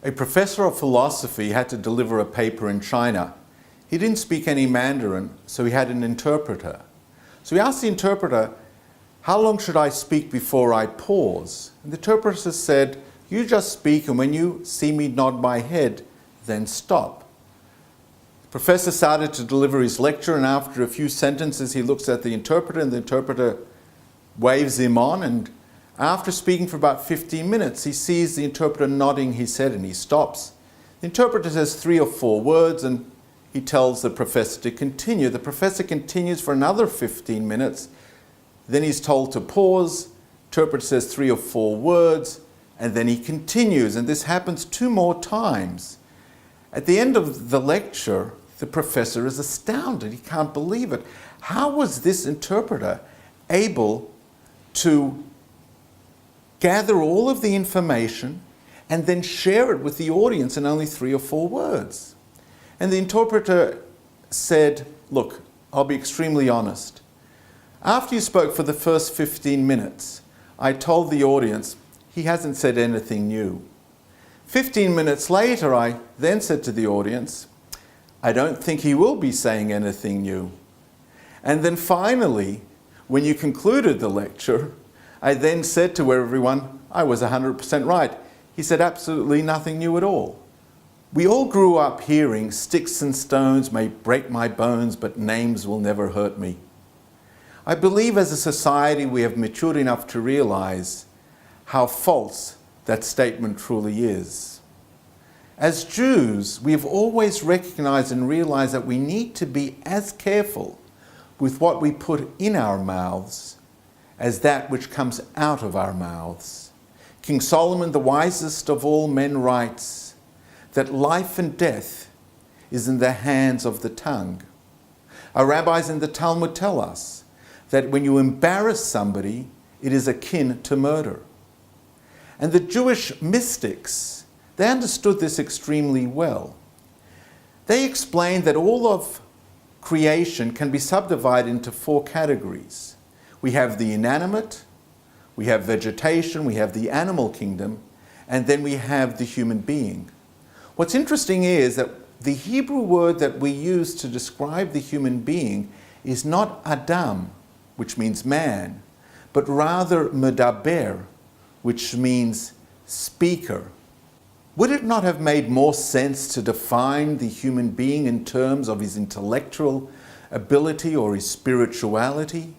A professor of philosophy had to deliver a paper in China. He didn't speak any Mandarin, so he had an interpreter. So he asked the interpreter, "How long should I speak before I pause?" And the interpreter said, "You just speak, and when you see me nod my head, then stop." The professor started to deliver his lecture, and after a few sentences he looks at the interpreter, and the interpreter waves him on, and after speaking for about 15 minutes, he sees the interpreter nodding his head, and he stops. The interpreter says 3 or 4 words, and he tells the professor to continue. The professor continues for another 15 minutes. Then he's told to pause. The interpreter says 3 or 4 words, and then he continues. And this happens 2 more times. At the end of the lecture, the professor is astounded. He can't believe it. How was this interpreter able to gather all of the information and then share it with the audience in only 3 or 4 words? And the interpreter said, "Look, I'll be extremely honest. After you spoke for the first 15 minutes, I told the audience, he hasn't said anything new. 15 minutes later, I then said to the audience, I don't think he will be saying anything new. And then finally, when you concluded the lecture, I then said to everyone, I was 100% right. He said absolutely nothing new at all." We all grew up hearing, "Sticks and stones may break my bones, but names will never hurt me." I believe as a society we have matured enough to realize how false that statement truly is. As Jews, we have always recognized and realized that we need to be as careful with what we put in our mouths as that which comes out of our mouths. King Solomon, the wisest of all men, writes that life and death is in the hands of the tongue. Our rabbis in the Talmud tell us that when you embarrass somebody, it is akin to murder. And the Jewish mystics, they understood this extremely well. They explained that all of creation can be subdivided into 4 categories. We have the inanimate, we have vegetation, we have the animal kingdom, and then we have the human being. What's interesting is that the Hebrew word that we use to describe the human being is not Adam, which means man, but rather medaber, which means speaker. Would it not have made more sense to define the human being in terms of his intellectual ability or his spirituality?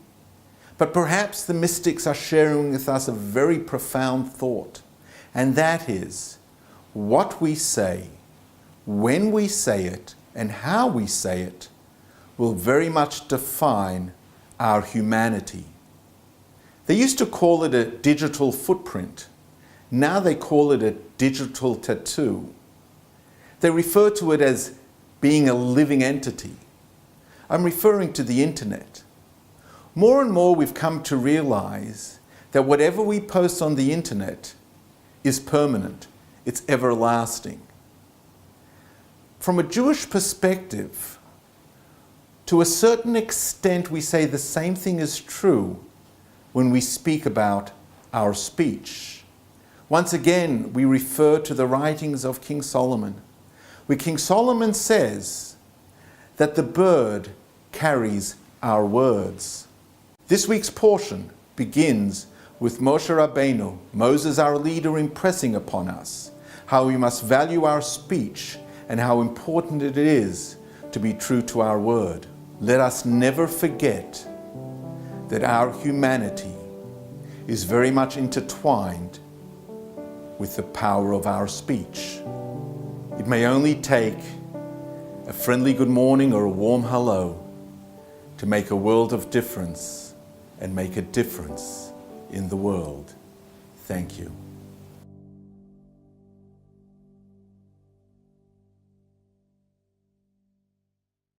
But perhaps the mystics are sharing with us a very profound thought, and that is, what we say, when we say it, and how we say it, will very much define our humanity. They used to call it a digital footprint. Now they call it a digital tattoo. They refer to it as being a living entity. I'm referring to the internet. More and more we've come to realize that whatever we post on the internet is permanent, it's everlasting. From a Jewish perspective, to a certain extent we say the same thing is true when we speak about our speech. Once again, we refer to the writings of King Solomon, where King Solomon says that the bird carries our words. This week's portion begins with Moshe Rabbeinu, Moses our leader, impressing upon us how we must value our speech and how important it is to be true to our word. Let us never forget that our humanity is very much intertwined with the power of our speech. It may only take a friendly good morning or a warm hello to make a world of difference and make a difference in the world. Thank you.